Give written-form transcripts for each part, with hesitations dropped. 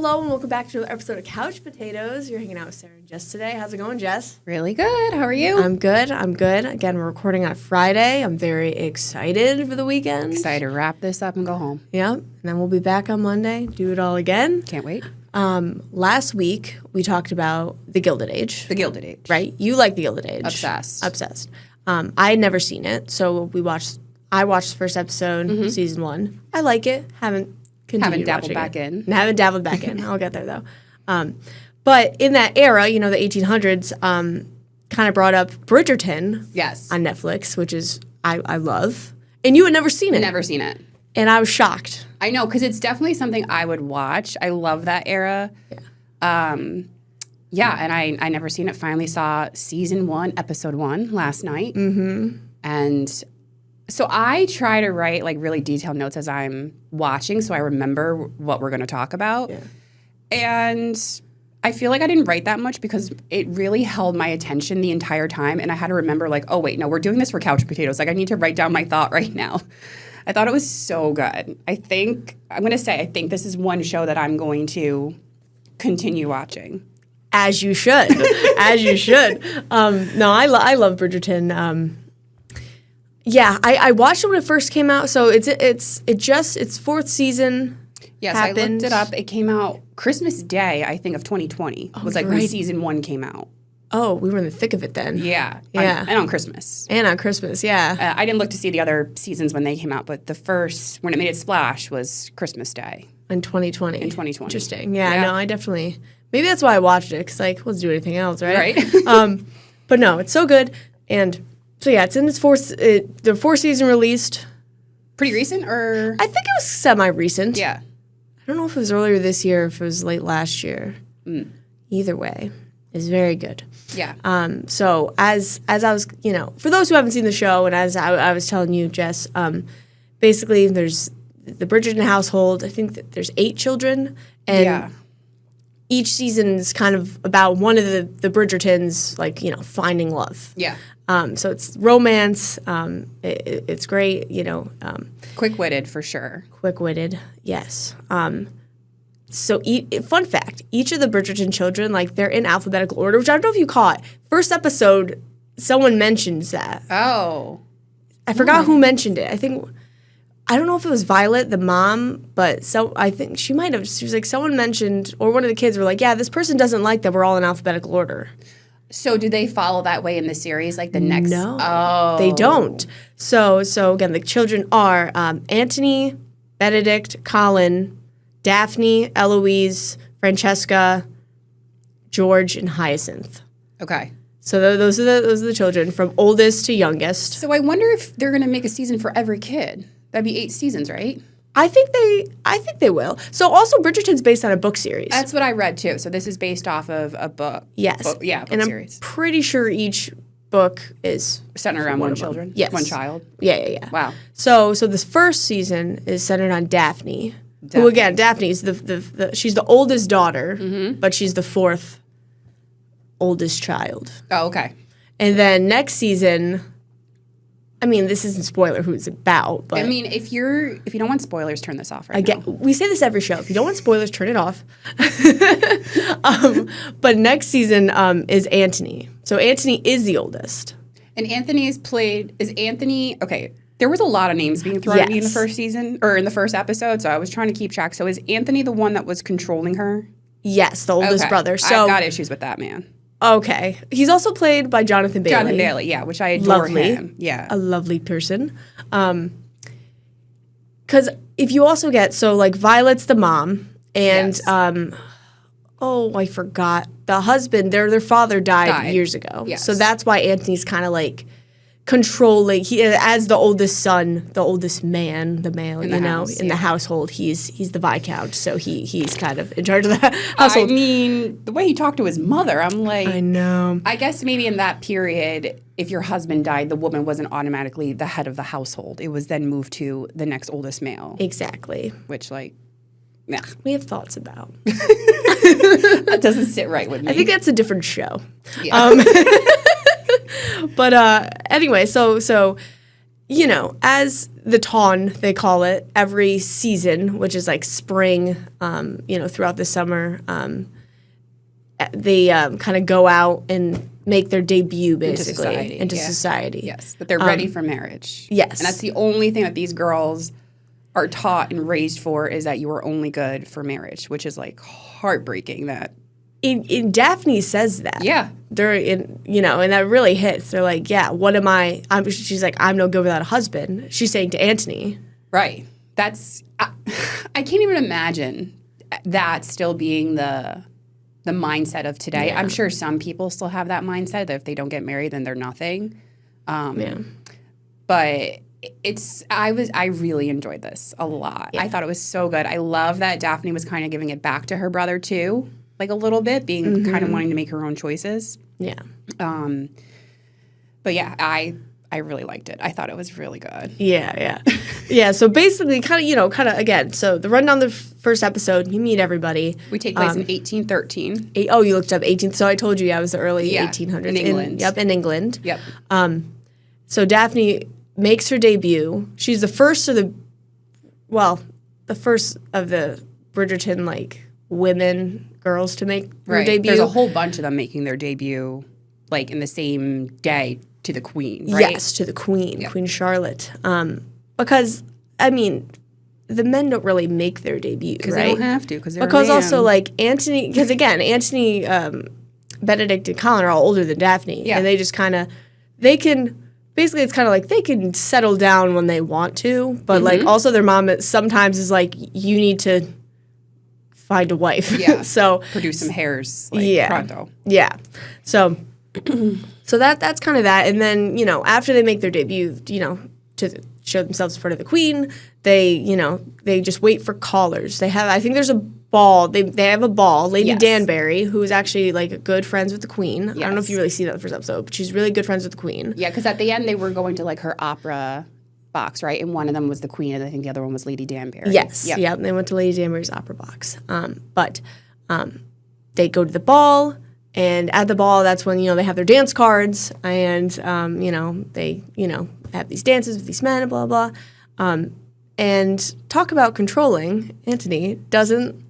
Hello and welcome back to another episode of Couch Potatoes. You're hanging out with Sara and Jess today. How's it going, Jess? Really good. How are you? I'm good. Again, we're recording on a Friday. I'm very excited for the weekend. Excited to wrap this up and go home. Yep. And then we'll be back on Monday, do it all again. Can't wait. Last week, we talked about The Gilded Age. The Gilded Age. Right? You like The Gilded Age. Obsessed. I had never seen it, so I watched the first episode, season 1. I like it. Haven't dabbled back in. I'll get there, though. But in that era, the 1800s, kind of brought up Bridgerton on Netflix, which is I love. And you had never seen it. Never seen it. And I was shocked. I know, because it's definitely something I would watch. I love that era. Yeah. And I never seen it. Finally saw season 1, episode 1 last night. Mm-hmm. And so I try to write like really detailed notes as I'm watching so I remember what we're going to talk about. Yeah. And I feel like I didn't write that much because it really held my attention the entire time. And I had to remember like, oh, wait, no, we're doing this for Couch Potatoes. Like I need to write down my thought right now. I thought it was so good. I think this is one show that I'm going to continue watching. As you should. As you should. No, I love Bridgerton. Yeah, I watched it when it first came out. So its fourth season. Yes, happened. I looked it up. It came out Christmas Day, I think, of 2020. Was like when season 1 came out. Oh, we were in the thick of it then. Yeah. Yeah. And on Christmas. Yeah. I didn't look to see the other seasons when they came out, but the first, when it made its splash, was Christmas Day. In 2020. Interesting. Yeah, no, I definitely, maybe that's why I watched it, because let's do anything else, right? Right. But no, it's so good. And so yeah, it's in its the fourth season released. Pretty recent, or? I think it was semi-recent. Yeah. I don't know if it was earlier this year or if it was late last year. Either way, it's very good. Yeah. So as I was, for those who haven't seen the show, and as I was telling you, Jess, basically there's the Bridgerton household. I think that there's 8 children, and each season is kind of about one of the Bridgertons, finding love. Yeah. So it's romance. It's great, Quick-witted, for sure. Quick-witted, yes. So fun fact, each of the Bridgerton children, they're in alphabetical order, which I don't know if you caught. First episode, someone mentions that. Oh. I forgot who mentioned it. I don't know if it was Violet, the mom, but I think she might have. She was like, someone mentioned, or one of the kids were like, yeah, this person doesn't like that we're all in alphabetical order. So do they follow that way in the series, like the next? No, oh. They don't. So again, the children are Anthony, Benedict, Colin, Daphne, Eloise, Francesca, George, and Hyacinth. Okay. So those are the children from oldest to youngest. So I wonder if they're going to make a season for every kid. That'd be 8 seasons, right? I think they will. So also Bridgerton's based on a book series. That's what I read too. So this is based off of a book. Yes. Book series. I'm pretty sure each book is centered around one children. Yes. One child. Yeah. Wow. So this first season is centered on Daphne. Who again, Daphne's she's the oldest daughter, but she's the 4th oldest child. Oh, okay. And then next season, this isn't spoiler who it's about, but if you don't want spoilers, turn this off right now. We say this every show. If you don't want spoilers, turn it off. But next season is Anthony. So Anthony is the oldest. And okay, there was a lot of names being thrown at me in the first season, or in the first episode, so I was trying to keep track. So is Anthony the one that was controlling her? Yes, the oldest brother. So I've got issues with that man. Okay. He's also played by Jonathan Bailey. Jonathan Bailey, yeah, which I adore him. Yeah. A lovely person. Because if you also get, Violet's the mom, and, I forgot. The husband, their father died years ago. Yes. So that's why Anthony's kind of controlling. He, as the oldest son, the oldest man, the male, in the household, he's the Viscount. So he's kind of in charge of the household. The way he talked to his mother, I'm like, I know. I guess maybe in that period, if your husband died, the woman wasn't automatically the head of the household. It was then moved to the next oldest male. Exactly. Which, we have thoughts about. That doesn't sit right with me. I think that's a different show. Yeah. But anyway, so you know, as the Tawn, they call it, every season, which is like spring, you know, throughout the summer, they kind of go out and make their debut, basically, into society. Yes, that they're ready for marriage. Yes. And that's the only thing that these girls are taught and raised for, is that you are only good for marriage, which is like heartbreaking that. In Daphne says that. Yeah. They're in, you know, and that really hits. They're like, yeah, what am I? She's like, I'm no good without a husband. She's saying to Anthony. Right. That's, I can't even imagine that still being the mindset of today. Yeah. I'm sure some people still have that mindset that if they don't get married, then they're nothing. But I really enjoyed this a lot. Yeah. I thought it was so good. I love that Daphne was kind of giving it back to her brother too, like a little bit, being kind of wanting to make her own choices. Yeah. But yeah, I really liked it. I thought it was really good. Yeah. Yeah, so basically kind of again, so the rundown of the first episode, you meet everybody. We take place in 1813. You looked up 18th. So I told you I was the early 1800s. In England. In England. Yep. So Daphne makes her debut. She's the first of the Bridgerton, like, girls to make their debut. There's a whole bunch of them making their debut, like, in the same day to the Queen, right? Yes, to the Queen, Queen Charlotte. Because, I mean, the men don't really make their debut, right? Because they don't have to, because also, like, Anthony, Benedict, and Colin are all older than Daphne. Yeah. And they just kind of, basically, it's kind of like they can settle down when they want to, but, like, also their mom sometimes is like, you need to find a wife. Yeah. So produce some hairs, like, pronto. Yeah. So that's kind of that. And then, you know, after they make their debut, you know, to show themselves in front of the Queen, they just wait for callers. I think there's a ball. They have a ball. Lady Danbury, who is actually, like, good friends with the Queen. Yes. I don't know if you really see that in the first episode, but she's really good friends with the Queen. Yeah, because at the end they were going to, like, her opera box, right? And one of them was the Queen, and I think the other one was Lady Danbury. Yes. Yep. They went to Lady Danbury's opera box. But they go to the ball, and at the ball, that's when, you know, they have their dance cards, and, you know, they, you know, have these dances with these men and blah, blah. And talk about controlling. Anthony doesn't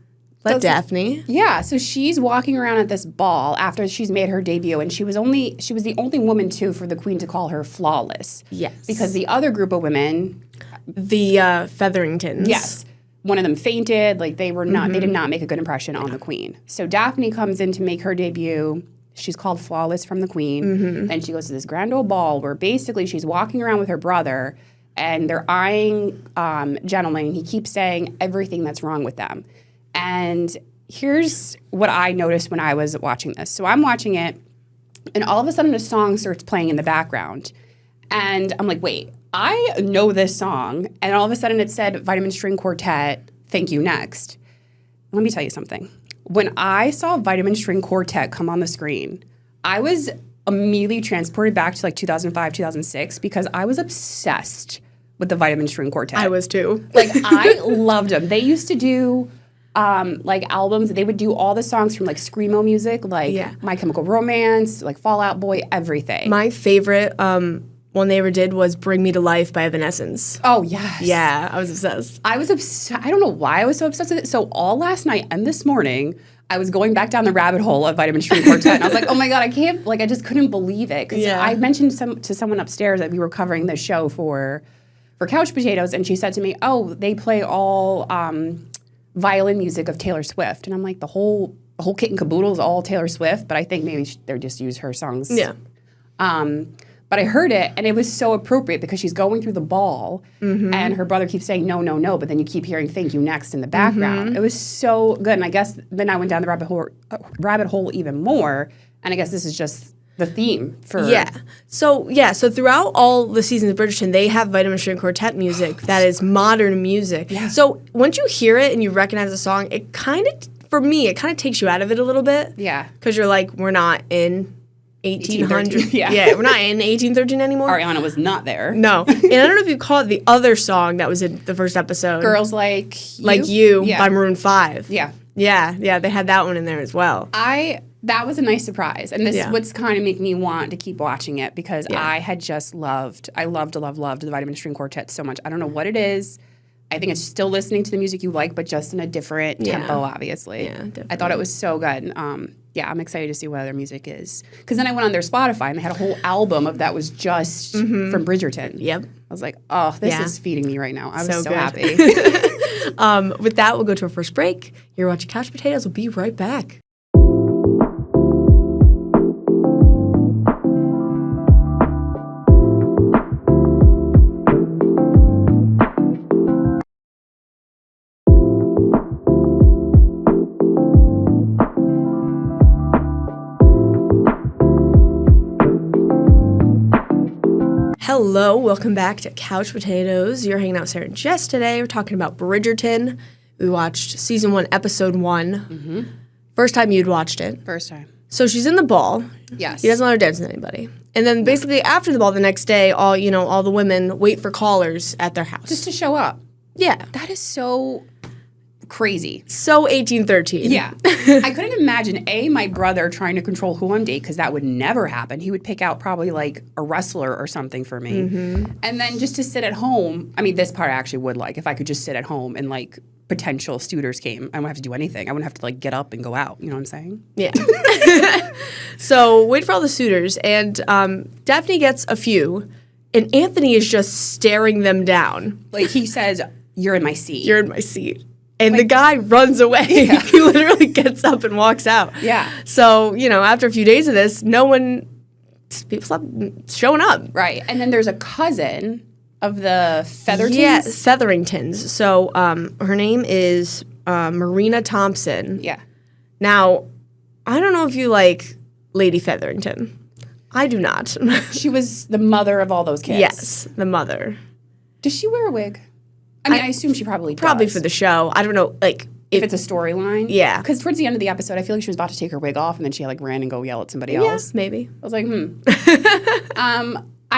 let Daphne. Yeah, so she's walking around at this ball after she's made her debut, and she was the only woman, too, for the Queen to call her flawless. Yes. Because the other group of women... The Featheringtons. Yes. One of them fainted. Like, they did not make a good impression on the Queen. So Daphne comes in to make her debut. She's called flawless from the Queen. And she goes to this grand old ball where basically she's walking around with her brother, and they're eyeing gentlemen, and he keeps saying everything that's wrong with them. And here's what I noticed when I was watching this. So I'm watching it, and all of a sudden a song starts playing in the background. And I'm like, wait, I know this song. And all of a sudden it said Vitamin String Quartet, Thank You Next. Let me tell you something. When I saw Vitamin String Quartet come on the screen, I was immediately transported back to, like, 2005, 2006, because I was obsessed with the Vitamin String Quartet. I was too. Like, I loved them. They used to do... like, albums. They would do all the songs from, like, screamo music, like My Chemical Romance, like Fall Out Boy, everything. My favorite one they ever did was Bring Me to Life by Evanescence. Oh, yes. Yeah, I was obsessed. I don't know why I was so obsessed with it. So all last night and this morning, I was going back down the rabbit hole of Vitamin String Quartet, and I was like, oh my God, I just couldn't believe it. Because I mentioned to someone upstairs that we were covering the show for Couch Potatoes, and she said to me, oh, they play all... violin music of Taylor Swift. And I'm like, the whole kit and caboodle is all Taylor Swift, but I think maybe they just use her songs. Yeah. But I heard it, and it was so appropriate because she's going through the ball, and her brother keeps saying, no, no, no, but then you keep hearing Thank You Next in the background. It was so good. And I guess then I went down the rabbit hole even more, and I guess this is just the theme for... So throughout all the seasons of Bridgerton, they have Vitamin String Quartet music that is modern music. Yeah. So once you hear it and you recognize the song, it kind of takes you out of it a little bit. Yeah. Because you're like, we're not in 1800. We're not in 1813 anymore. Ariana was not there. No. And I don't know if you call it the other song that was in the first episode. Girls Like You? Like You by Maroon 5. Yeah. Yeah, they had that one in there as well. That was a nice surprise. And this is what's kind of making me want to keep watching it because I had just loved the Vitamin String Quartet so much. I don't know what it is. I think it's still listening to the music you like, but just in a different tempo, obviously. Yeah, definitely. I thought it was so good. I'm excited to see what their music is. Because then I went on their Spotify and they had a whole album of that was just from Bridgerton. Yep. I was like, oh, this is feeding me right now. I was so happy. With that, we'll go to our first break. You're watching Couch Potatoes. We'll be right back. Hello, welcome back to Couch Potatoes. You're hanging out with Sara and Jess today. We're talking about Bridgerton. We watched season 1, episode 1. Mm-hmm. First time you'd watched it. First time. So she's in the ball. Yes. He doesn't let her dance with anybody. And then basically after the ball the next day, all the women wait for callers at their house. Just to show up. Yeah. That is so crazy. So 1813. Yeah. I couldn't imagine, my brother trying to control who on date, because that would never happen. He would pick out probably like a wrestler or something for me. Mm-hmm. And then just to sit at home, I mean, this part I actually would like, if I could just sit at home and like potential suitors came, I wouldn't have to do anything. I wouldn't have to like get up and go out. You know what I'm saying? Yeah. So wait for all the suitors, and Daphne gets a few, and Anthony is just staring them down. Like he says, "You're in my seat. You're in my seat." And the guy runs away. Yeah. He literally gets up and walks out. Yeah. So, after a few days of this, people stopped showing up. Right. And then there's a cousin of the Feathertons? Yes, Featheringtons. So, her name is Marina Thompson. Yeah. Now, I don't know if you like Lady Featherington. I do not. She was the mother of all those kids. Yes, the mother. Does she wear a wig? I mean, I assume she probably does. Probably for the show. I don't know, like... If it's a storyline? Yeah. Because towards the end of the episode, I feel like she was about to take her wig off, and then she, like, ran and go yell at somebody else. Yeah, maybe. I was like, I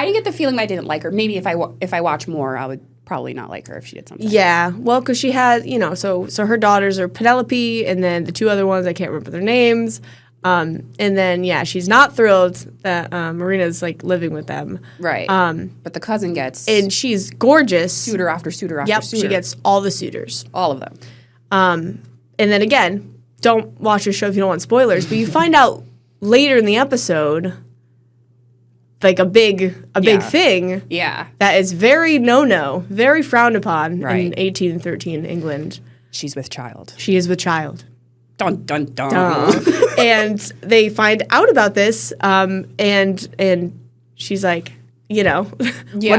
didn't get the feeling I didn't like her. Maybe if I watch more, I would probably not like her if she did something. Yeah. Well, because she had, so her daughters are Penelope, and then the two other ones, I can't remember their names. And then, she's not thrilled that Marina's, like, living with them. Right. But the cousin gets... And she's gorgeous. Suitor after suitor after suitor. Yep, she gets all the suitors. All of them. And then, again, don't watch the show if you don't want spoilers, but you find out later in the episode, like, a big thing. Yeah. That is very no-no, very frowned upon in 1813 England. She's with child. She is with child. Dun, dun, dun. And they find out about this, and she's like, what are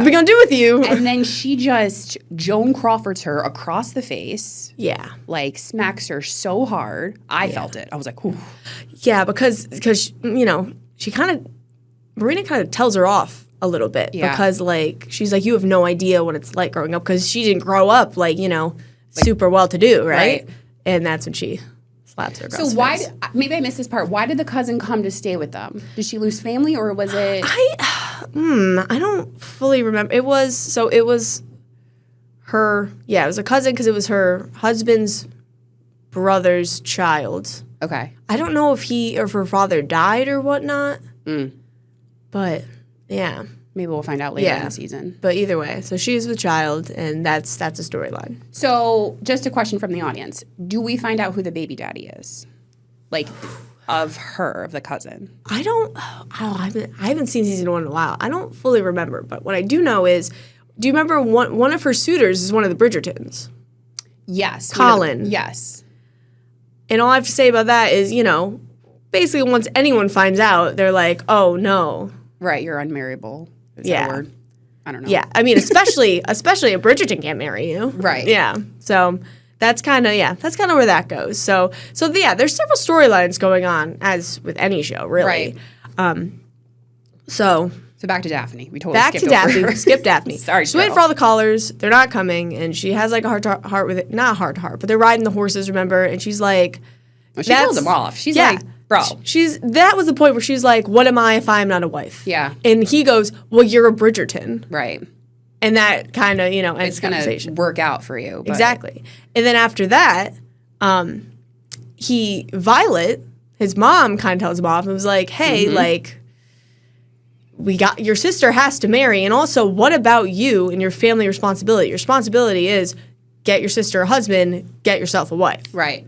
we going to do with you? And then she just Joan Crawfords her across the face. Yeah. Like, smacks her so hard. I felt it. I was like, ooh. Yeah, because Marina kind of tells her off a little bit. Yeah. Because, like, she's like, you have no idea what it's like growing up, because she didn't grow up, like, super well-to-do, right? And that's when she... So maybe I missed this part. Why did the cousin come to stay with them? Did she lose family, or was it? I don't fully remember. It was her. Yeah, it was a cousin because it was her husband's brother's child. Okay. I don't know if he or her father died or whatnot. But yeah. Maybe we'll find out later in the season. But either way, so she's with child, and that's a storyline. So, just a question from the audience: do we find out who the baby daddy is, like, of the cousin? I haven't seen season 1 in a while. I don't fully remember, but what I do know is, do you remember one of her suitors is one of the Bridgertons? Yes, Colin. Yes. And all I have to say about that is, basically once anyone finds out, they're like, oh no, right, you're unmarriable. Is that a word? I don't know. Yeah, I mean, especially a Bridgerton can't marry you. Right. Yeah. So that's kind of where that goes. So there's several storylines going on, as with any show, really. Right. So back to Daphne. We totally skipped over her. Skip Daphne. Sorry, she's waiting for all the callers. They're not coming, and she has like a heart with it. Not heart to heart, but they're riding the horses. Remember? And she's like, well, she told them off. She's like, bro. That was the point where she's like, what am I if I'm not a wife? Yeah. And he goes, well, you're a Bridgerton. Right. And that kind of, ends the conversation. It's going to work out for you. But. Exactly. And then after that, Violet his mom kind of tells him off and was like, hey, like, your sister has to marry. And also, what about you and your family responsibility? Your responsibility is get your sister a husband, get yourself a wife. Right.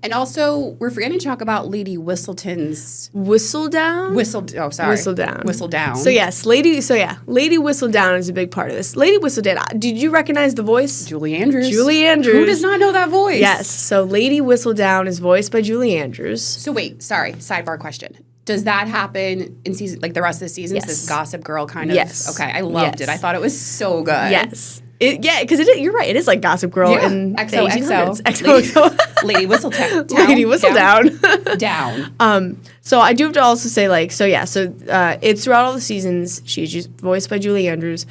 And also, we're forgetting to talk about Lady Whistleton's... Whistledown? Whistledown. Whistledown. So, yes, Lady Whistledown is a big part of this. Lady Whistledown, did you recognize the voice? Julie Andrews. Julie Andrews. Who does not know that voice? Yes. So, Lady Whistledown is voiced by Julie Andrews. So, wait, sorry, sidebar question. Does that happen in season, like the rest of the seasons? Yes. This Gossip Girl kind of? Yes. Okay, I loved it. I thought it was so good. Yes. Because you're right. It is like Gossip Girl in XOXO. XOXO. Lady Whistledown. Lady Whistledown. Down. So I do have to also say, like, so it's throughout all the seasons. She's voiced by Julie Andrews.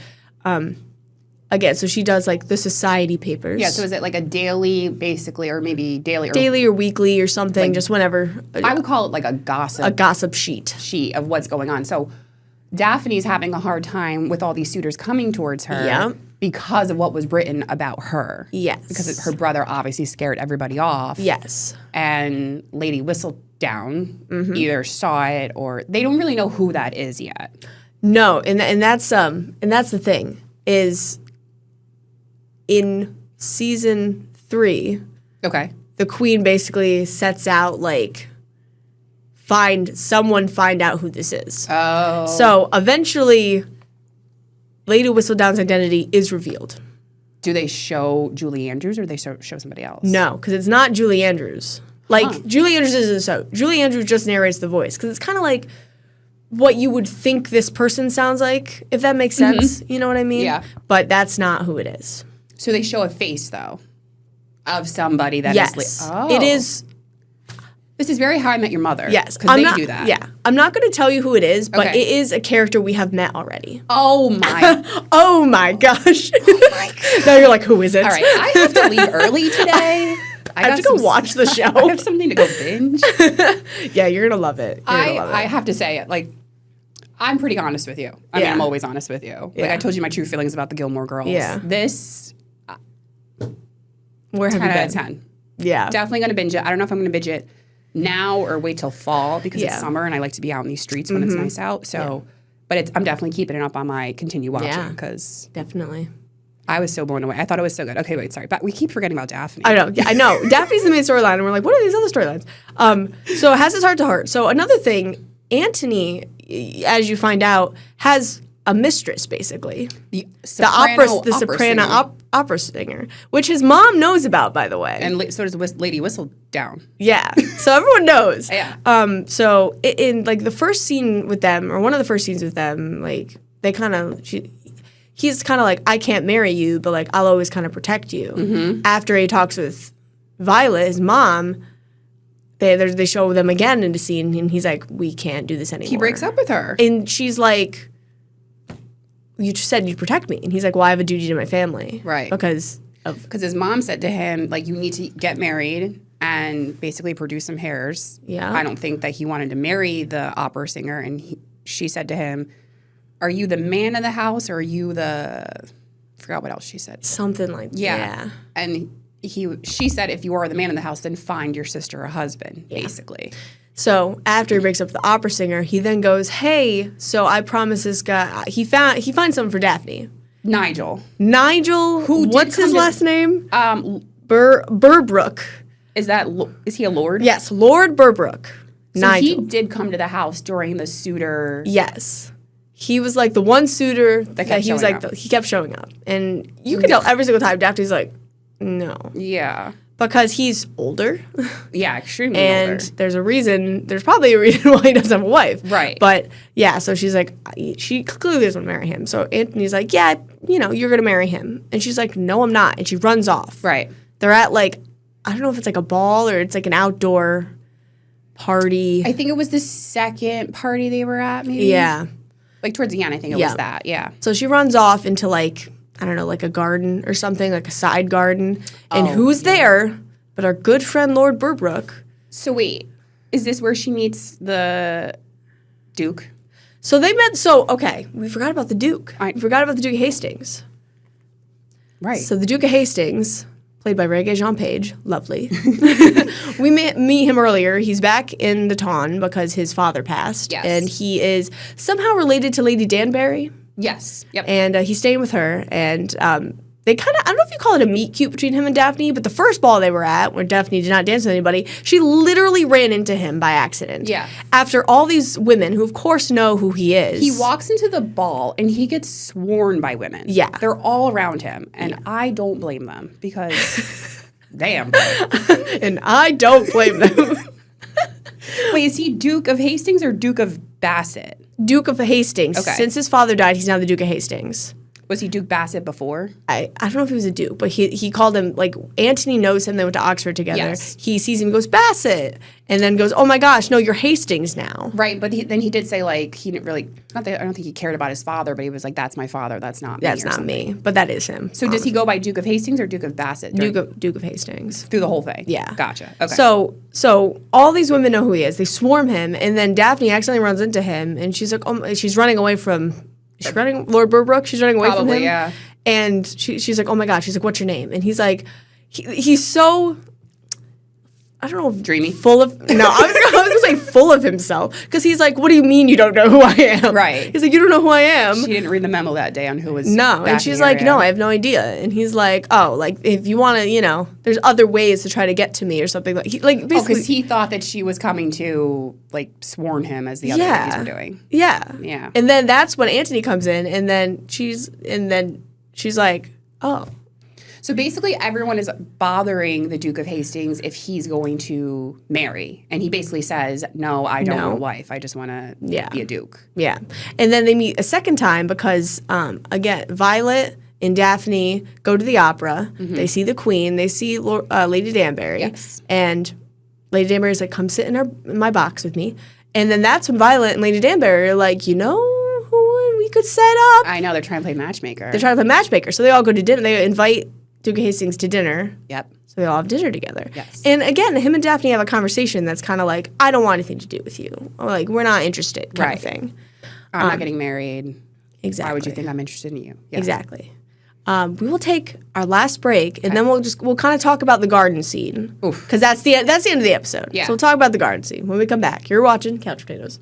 Again, so she does like the society papers. Yeah. So is it like a daily, basically, or maybe daily or weekly or something? Like, just whenever. I would call it like a gossip sheet of what's going on. So Daphne's having a hard time with all these suitors coming towards her. Yeah. Because of what was written about her. Yes. Because her brother obviously scared everybody off. Yes. And Lady Whistledown either saw it or they don't really know who that is yet. No, and that's the thing is in season 3. Okay. The queen basically sets out like find out who this is. Oh. So eventually Lady Whistledown's identity is revealed. Do they show Julie Andrews or they show somebody else? No, because it's not Julie Andrews. Like, Julie Andrews isn't so. Julie Andrews just narrates the voice because it's kind of like what you would think this person sounds like, if that makes sense. You know what I mean? Yeah. But that's not who it is. So they show a face, though, of somebody that is... It is... This is very How I Met Your Mother. Yes. Because they do that. Yeah. I'm not going to tell you who it is, but it is a character we have met already. Oh, my. Oh, my gosh. Oh, my God. Now you're like, who is it? All right. I have to leave early today. I have to go watch the show. I have something to go binge. Yeah, you're going to love it. I have to say it. Like, I'm pretty honest with you. I mean, I'm always honest with you. Like, I told you my true feelings about the Gilmore Girls. Yeah. This... Where have you been? 10 out of 10. Yeah. Definitely going to binge it. I don't know if I'm going to binge it now or wait till fall because it's summer and I like to be out in these streets when it's nice out. So, but I'm definitely keeping it up on my continue watching because definitely. I was so blown away. I thought it was so good. Okay, wait, sorry. But we keep forgetting about Daphne. I know. Yeah, I know. Daphne's the main storyline and we're like, what are these other storylines? So it has his heart to heart. So another thing, Antony, as you find out, has a mistress basically. The soprano opera singer, which his mom knows about, by the way. And so does Lady Whistledown. Yeah. So everyone knows. Yeah. So in like the first scene with them, or one of the first scenes with them, like they kind of, he's kind of like, I can't marry you, but like I'll always kind of protect you. After he talks with Violet, his mom, they show them again in the scene, and he's like, we can't do this anymore. He breaks up with her. And she's like, you just said you'd protect me. And he's like, well, I have a duty to my family. Right. Because his mom said to him, like, you need to get married and basically produce some heirs. Yeah. I don't think that he wanted to marry the opera singer. And she said to him, are you the man of the house or are you the... I forgot what else she said. Something like that. Yeah. And she said, if you are the man of the house, then find your sister a husband, basically. So after he breaks up with the opera singer, he then goes, hey, so I promised this guy, he finds something for Daphne. Nigel. What's his last name? Burbrook. Is he a lord? Yes, Lord Burbrook. So Nigel. He did come to the house during the suitor. Yes. He was like the one suitor that he was like, he kept showing up. And you can tell every single time Daphne's like, no. Yeah. Because he's older. Yeah, extremely older. And there's probably a reason why he doesn't have a wife. Right. But yeah, so she's like, she clearly doesn't want to marry him. So Antony's like, yeah, you're going to marry him. And she's like, no, I'm not. And she runs off. Right. They're at like, I don't know if it's like a ball or it's like an outdoor party. I think it was the second party they were at, maybe. Yeah. Like towards the end, I think it was that. Yeah. So she runs off into like, I don't know, like a garden or something, like a side garden. And who's there but our good friend Lord Burbrook. So wait, is this where she meets the Duke? So we forgot about the Duke. We forgot about the Duke of Hastings. Right. So the Duke of Hastings played by Regé-Jean Page. Lovely. We meet him earlier. He's back in the Ton because his father passed. Yes. And he is somehow related to Lady Danbury. Yes. Yep. And he's staying with her. And they kind of, I don't know if you call it a meet cute between him and Daphne, but the first ball they were at, where Daphne did not dance with anybody, she literally ran into him by accident. Yeah. After all these women who, of course, know who he is. He walks into the ball and he gets sworn by women. Yeah. They're all around him. And I don't blame them because, damn. And I don't blame them. Wait, is he Duke of Hastings or Duke of Bassett? Duke of Hastings. Okay. Since his father died, he's now the Duke of Hastings. Was he Duke Bassett before? I don't know if he was a Duke, but he called him, like, Antony knows him. They went to Oxford together. Yes. He sees him, goes, Bassett. And then goes, oh my gosh, no, you're Hastings now. Right, but then he did say, like, he didn't really, not that I don't think he cared about his father, but he was like, that's my father, that's not me. That's not me, but that is him. So does he go by Duke of Hastings or Duke of Bassett? Duke of Hastings. Through the whole thing? Yeah. Gotcha. Okay. So all these women know who he is. They swarm him, and then Daphne accidentally runs into him, and she's like, oh, she's running away from, Lord Burbrook? She's running away from him? Yeah. And she's like, oh my gosh. She's like, what's your name? And he's like, he's so, I don't know. Dreamy? Full of, no, I was going to say full of himself. Because he's like, what do you mean you don't know who I am? Right. He's like, you don't know who I am. She didn't read the memo that day on who was No. And she's like, no, I have no idea. And he's like, oh, like, if you want to, there's other ways to try to get to me or something. Like basically. Because he thought that she was coming to, like, sworn him as the other ladies were doing. Yeah. Yeah. And then that's when Antony comes in, and then she's like, oh. So basically everyone is bothering the Duke of Hastings if he's going to marry. And he basically says, no, I don't want a wife. I just want to be a duke. Yeah. And then they meet a second time because, again, Violet and Daphne go to the opera. Mm-hmm. They see the Queen. They see Lady Danbury. Yes. And Lady Danbury's like, come sit in my box with me. And then that's when Violet and Lady Danbury are like, who we could set up? I know. They're trying to play matchmaker. They're trying to play matchmaker. So they all go to dinner. They invite Duke of Hastings to dinner. Yep. So they all have dinner together. Yes. And again, him and Daphne have a conversation that's kind of like, I don't want anything to do with you. Or like, we're not interested kind of thing. I'm not getting married. Exactly. Why would you think I'm interested in you? Yeah. Exactly. We will take our last break, and then we'll kind of talk about the garden scene. Because that's the end of the episode. Yeah. So we'll talk about the garden scene when we come back. You're watching Couch Potatoes.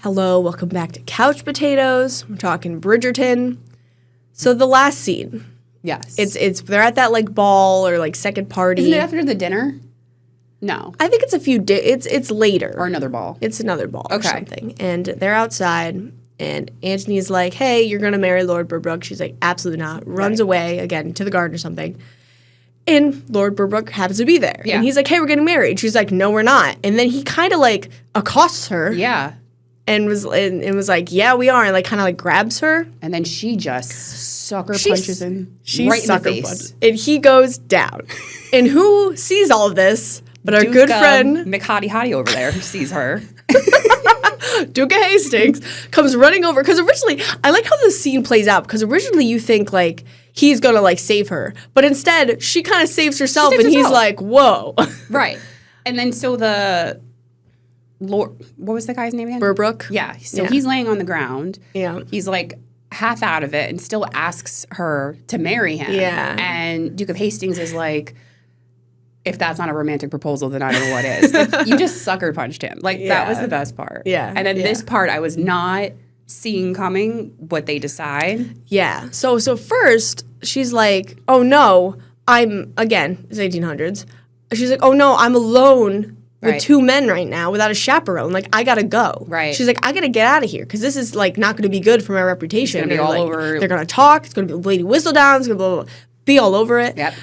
Hello, welcome back to Couch Potatoes. We're talking Bridgerton. So the last scene. Yes. It's they're at that like ball or like second party. Isn't it after the dinner? No. I think it's a few it's later. Or another ball. It's another ball or something. And they're outside and Antony's like, hey, you're gonna marry Lord Burbrook. She's like, absolutely not. Runs away again to the garden or something. And Lord Burbrook happens to be there. Yeah. And he's like, hey, we're getting married. She's like, no, we're not. And then he kind of like accosts her. Yeah. And was like, yeah, we are, and like kind of like grabs her, and then she just sucker punches him right in the face, and he goes down. And who sees all of this but our Duke, good friend McHottie over there who sees her. Duke of Hastings comes running over because originally I like how the scene plays out because originally you think like he's gonna like save her, but instead she kind of saves herself, he's like, whoa, right. And then so the Lord, what was the guy's name again? Burbrook. Yeah. So he's laying on the ground. Yeah. He's like half out of it and still asks her to marry him. Yeah. And Duke of Hastings is like, if that's not a romantic proposal, then I don't know what is. Like, you just sucker punched him. Like, that was the best part. Yeah. And then this part, I was not seeing coming what they decide. Yeah. So first, she's like, oh no, it's 1800s. She's like, oh no, I'm alone with two men right now without a chaperone. Like, I gotta go. Right. She's like, I gotta get out of here because this is like not gonna be good for my reputation. It's gonna be all over. They're gonna talk. It's gonna be Lady Whistledown. It's gonna blah, blah, blah, be all over it. Yep.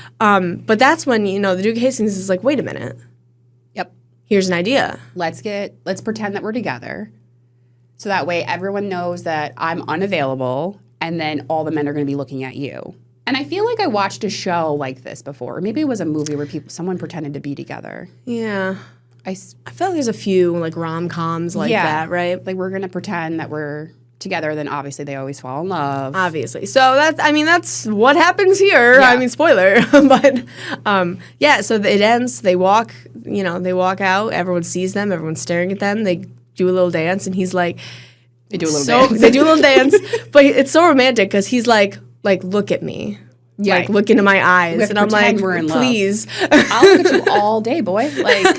But that's when the Duke of Hastings is like, wait a minute. Yep. Here's an idea. Let's pretend that we're together, so that way everyone knows that I'm unavailable, and then all the men are gonna be looking at you. And I feel like I watched a show like this before. Or maybe it was a movie where someone pretended to be together. Yeah. I feel like there's a few like rom-coms like that, right? Like we're gonna pretend that we're together, then obviously they always fall in love. Obviously. So that's what happens here. Yeah. I mean, spoiler. But yeah, so it ends, they walk out, everyone sees them, everyone's staring at them, they do a little dance, and he's like, they do a little dance. They do a little dance, but it's so romantic because he's like, look at me. Yeah. Like, look into my eyes. And I'm like, please. I'll look at you all day, boy. Like,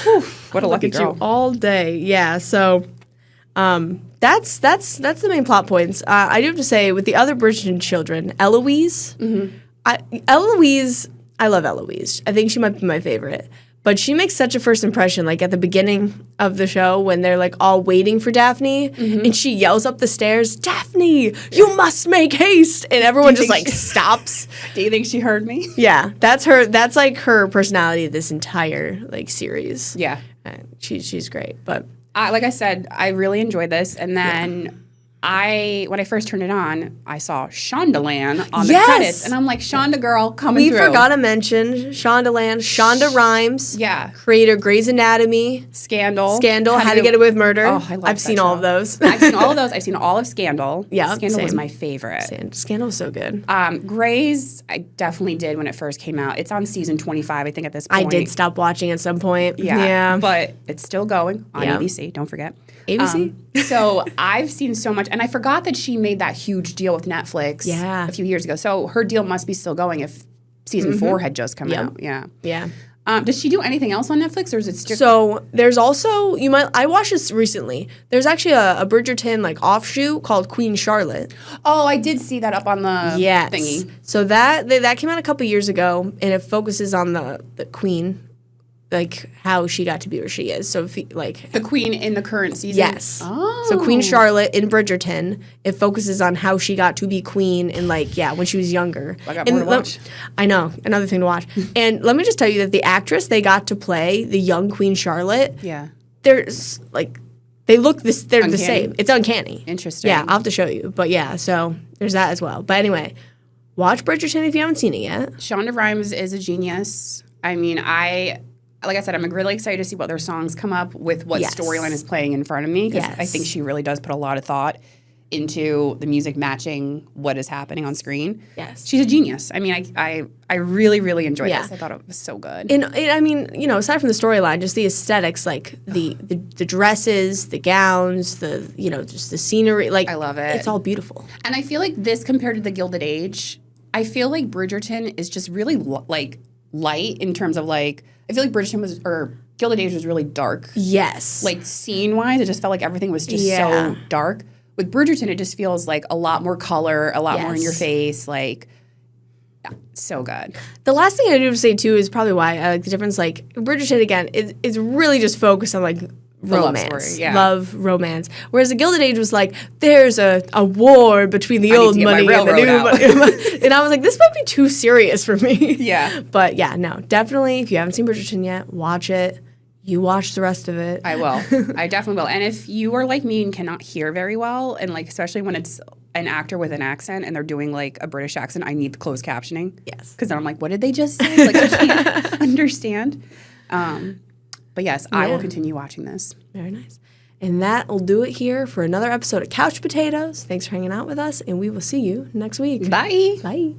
whew, what a lucky girl. Look at you all day. Yeah, so that's the main plot points. I do have to say, with the other Bridgerton children, Eloise, I love Eloise. I think she might be my favorite. But she makes such a first impression, like at the beginning of the show when they're like all waiting for Daphne, and she yells up the stairs, "Daphne, you must make haste!" And everyone just like stops. Do you think she heard me? Yeah, that's her. That's like her personality this entire like series. Yeah, she's great. But like I said, I really enjoyed this, and then. When I first turned it on, I saw Shondaland on the credits, and I'm like, Shonda girl coming through. We forgot to mention Shondaland, Shonda Rhimes, creator Grey's Anatomy, Scandal, How to Get Away with Murder. Oh, I love I've seen all of those. I've seen all of those. I've seen all of Scandal. Yeah, Scandal was my favorite. Scandal was so good. Grey's, I definitely did when it first came out. It's on season 25, I think, at this point. I did stop watching at some point. Yeah. But it's still going on ABC. Don't forget. ABC. So I've seen so much, and I forgot that she made that huge deal with Netflix a few years ago. So her deal must be still going if season 4 had just come out. Yeah. Does she do anything else on Netflix, or is it strictly? So there's also I watched this recently. There's actually a Bridgerton like offshoot called Queen Charlotte. Oh, I did see that up on the thingy. So that came out a couple years ago, and it focuses on the Queen. Like how she got to be where she is. So like the Queen in the current season. Yes. Oh. So Queen Charlotte in Bridgerton, it focuses on how she got to be queen and like when she was younger. I got more to watch. I know, another thing to watch. And let me just tell you that the actress they got to play the young Queen Charlotte. Yeah. There's like they're uncanny. the same. It's uncanny. Interesting. Yeah, I'll have to show you. But yeah, so there's that as well. But anyway, watch Bridgerton if you haven't seen it yet. Shonda Rhimes is a genius. I mean, like I said, I'm really excited to see what their songs come up with, what storyline is playing in front of me, because I think she really does put a lot of thought into the music matching what is happening on screen. Yes. She's a genius. I mean, I really, really enjoyed this. I thought it was so good. And I mean, aside from the storyline, just the aesthetics, like the dresses, the gowns, just the scenery. Like, I love it. It's all beautiful. And I feel like this compared to the Gilded Age, I feel like Bridgerton is just really light in terms of like, I feel like Gilded Age was really dark. Yes. Like scene-wise, it just felt like everything was just so dark. With Bridgerton, it just feels like a lot more color, a lot more in your face, like so good. The last thing I do to say too is probably why I like the difference. Like Bridgerton again is really just focused on like romance, love, romance. Whereas the Gilded Age was like, there's a war between the old money and the new money. And I was like, this might be too serious for me. Yeah. But yeah, no, definitely, if you haven't seen Bridgerton yet, watch it. You watch the rest of it. I will. I definitely will. And if you are like me and cannot hear very well, and like especially when it's an actor with an accent and they're doing like a British accent, I need the closed captioning. Yes. Because then I'm like, what did they just say? Like I can't understand. But yes, I will continue watching this. Very nice. And that will do it here for another episode of Couch Potatoes. Thanks for hanging out with us, and we will see you next week. Bye. Bye.